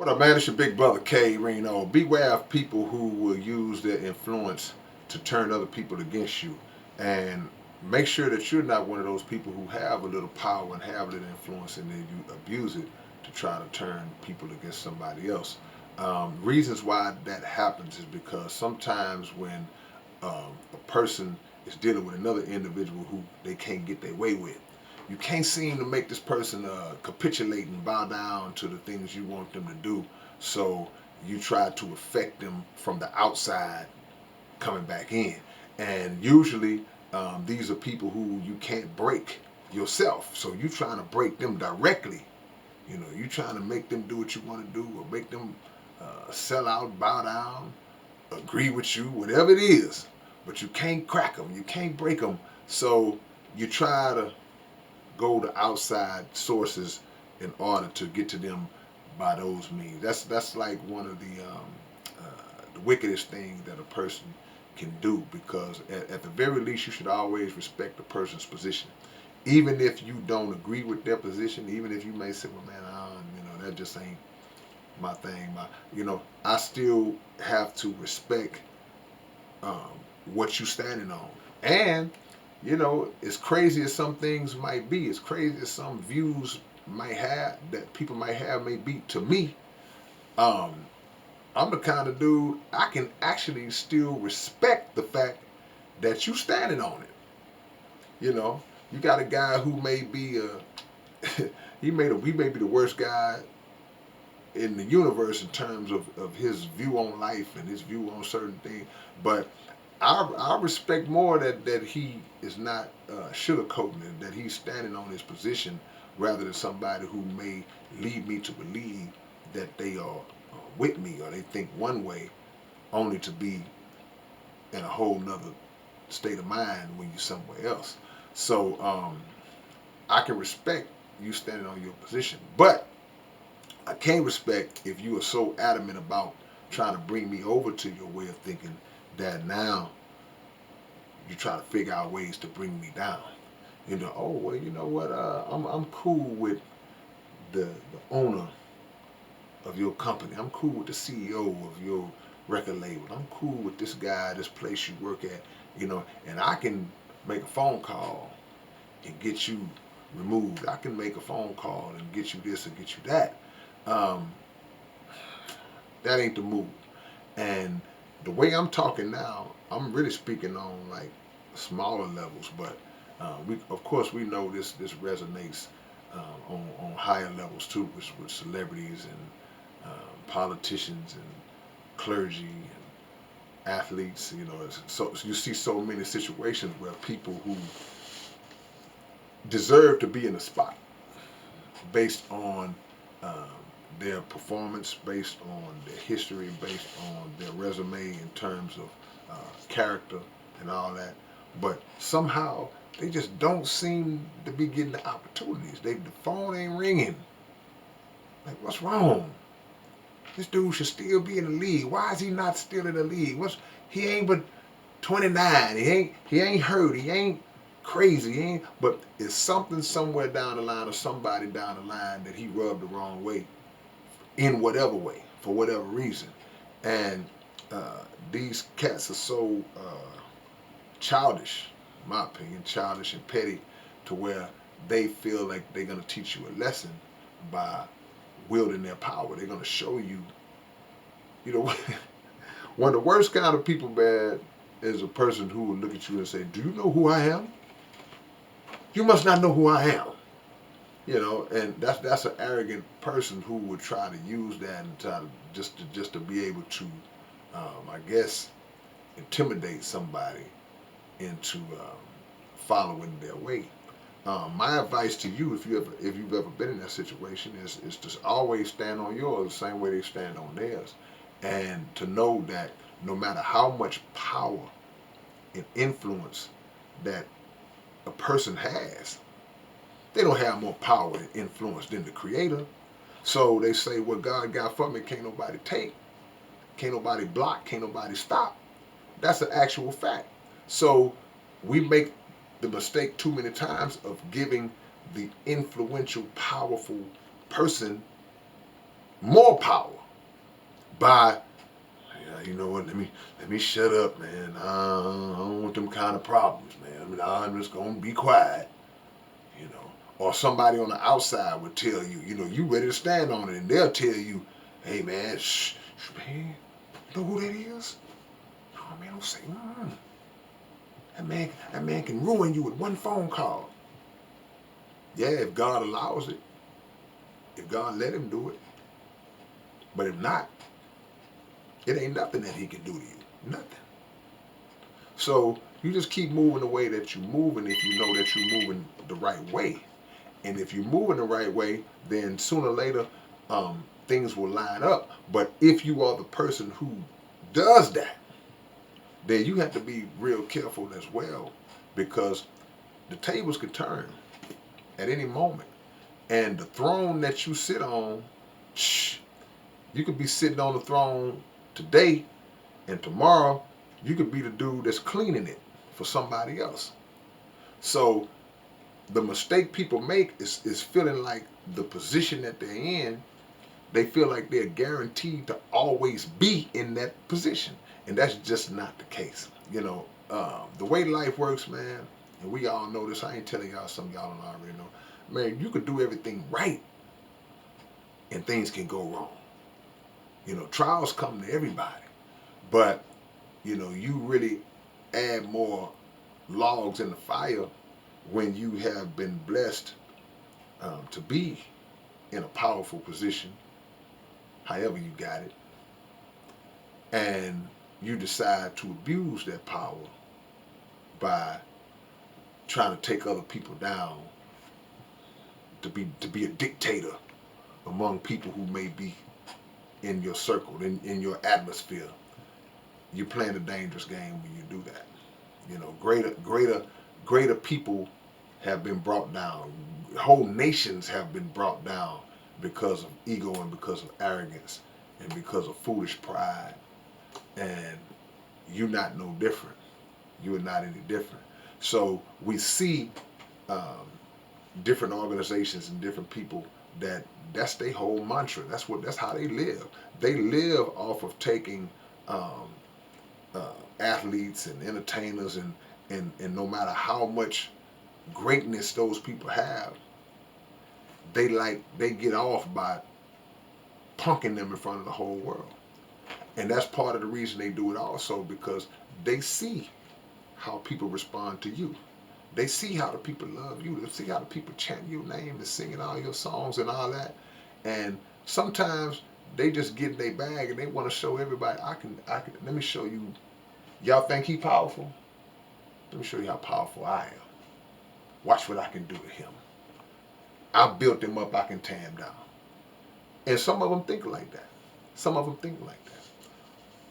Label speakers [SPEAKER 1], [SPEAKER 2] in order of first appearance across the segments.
[SPEAKER 1] What up, man? It's your big brother K-Rino. Beware of people who will use their influence to turn other people against you. And make sure that you're not one of those people who have a little power and have a little influence and then you abuse it to try to turn people against somebody else. Reasons why that happens is because sometimes when a person is dealing with another individual who they can't get their way with, you can't seem to make this person capitulate and bow down to the things you want them to do. So you try to affect them from the outside coming back in. And usually these are people who you can't break yourself. So you trying to break them directly. You know, you trying to make them do what you want to do or make them sell out, bow down, agree with you, whatever it is. But you can't crack them. You can't break them. So you try to go to outside sources in order to get to them by those means. That's like one of the wickedest things that a person can do, because at the very least you should always respect the person's position, even if you don't agree with their position. Even if you may say, "Well, man, that just ain't my thing." I still have to respect um, what you standing on. And as crazy as some things might be, as crazy as some views might have that people might have may be to me, um, I'm the kind of dude I can actually still respect the fact that you standing on it. You know, you got a guy who may be he may be the worst guy in the universe in terms of his view on life and his view on certain things, but I respect more that he is not sugarcoating it, that he's standing on his position rather than somebody who may lead me to believe that they are with me or they think one way only to be in a whole nother state of mind when you're somewhere else. So I can respect you standing on your position, but I can't respect if you are so adamant about trying to bring me over to your way of thinking that now you try to figure out ways to bring me down. Oh well, you know what? I'm cool with the owner of your company. I'm cool with the CEO of your record label. I'm cool with this guy, this place you work at. And I can make a phone call and get you removed. I can make a phone call and get you this or get you that. Um, that ain't the move. And the way I'm talking now, I'm really speaking on like smaller levels, but we, of course, we know this resonates on higher levels too, with celebrities and politicians and clergy and athletes. So you see so many situations where people who deserve to be in the spot based on um, their performance, based on their history, based on their resume in terms of character and all that. But somehow they just don't seem to be getting the opportunities. The phone ain't ringing. Like, what's wrong? This dude should still be in the league. Why is he not still in the league? He ain't but 29. He ain't hurt. He ain't crazy. He ain't. But it's something somewhere down the line or somebody down the line that he rubbed the wrong way in whatever way for whatever reason. And these cats are so childish, in my opinion, childish and petty, to where they feel like they're gonna teach you a lesson by wielding their power. They're gonna show you, you know, one of the worst kind of people, bad, is a person who will look at you and say, "Do you know who I am? You must not know who I am." And that's an arrogant person who would try to use that and try to just to be able to, I guess, intimidate somebody into following their way. My advice to you, if you've ever been in that situation, is to always stand on yours the same way they stand on theirs, and to know that no matter how much power and influence that a person has, they don't have more power and influence than the Creator. So they say, "What God got for me, can't nobody take, can't nobody block, can't nobody stop." That's an actual fact. So we make the mistake too many times of giving the influential, powerful person more power by, yeah, you know what, let me shut up, man. I don't want them kind of problems, man. I mean, I'm just gonna be quiet, you know. Or somebody on the outside would tell you, you know, you ready to stand on it, and they'll tell you, hey man, man, you know who that is? Oh man, don't say, that man can ruin you with one phone call. Yeah, if God allows it, if God let him do it. But if not, it ain't nothing that he can do to you. Nothing. So you just keep moving the way that you're moving if you know that you're moving the right way. And if you're moving the right way, then sooner or later, things will line up. But if you are the person who does that, then you have to be real careful as well, because the tables could turn at any moment. And the throne that you sit on, you could be sitting on the throne today, and tomorrow you could be the dude that's cleaning it for somebody else. So the mistake people make is feeling like the position that they're in, they feel like they're guaranteed to always be in that position. And that's just not the case. You know, the way life works, man, and we all know this, I ain't telling y'all something y'all don't already know. Man, you could do everything right and things can go wrong. You know, trials come to everybody. But, you know, you really add more logs in the fire when you have been blessed to be in a powerful position, however you got it, and you decide to abuse that power by trying to take other people down, to be a dictator among people who may be in your circle, in your atmosphere. You're playing a dangerous game when you do that. You know, greater people have been brought down. Whole nations have been brought down because of ego and because of arrogance and because of foolish pride. And you're not no different. You are not any different. So we see um, different organizations and different people that's their whole mantra. That's how they live. They live off of taking um, athletes and entertainers and no matter how much greatness those people have, they get off by punking them in front of the whole world. And that's part of the reason they do it also, because they see how people respond to you. They see how the people love you. They see how the people chant your name and singing all your songs and all that. And sometimes they just get in their bag and they want to show everybody, let me show you. Y'all think he powerful? Let me show you how powerful I am. Watch what I can do to him. I built him up, I can tear him down. And some of them think like that. Some of them think like that.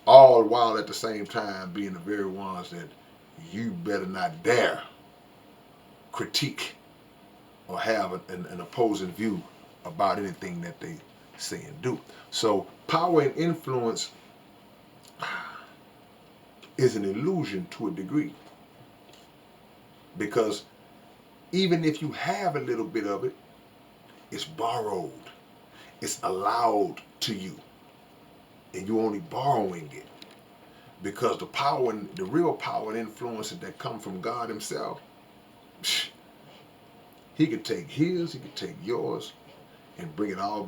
[SPEAKER 1] All while at the same time being the very ones that you better not dare critique or have an opposing view about anything that they say and do. So power and influence is an illusion to a degree, because even if you have a little bit of it, it's borrowed. It's allowed to you, and you're only borrowing it, because the real power and influence that come from God Himself, He could take His, He could take yours, and bring it all back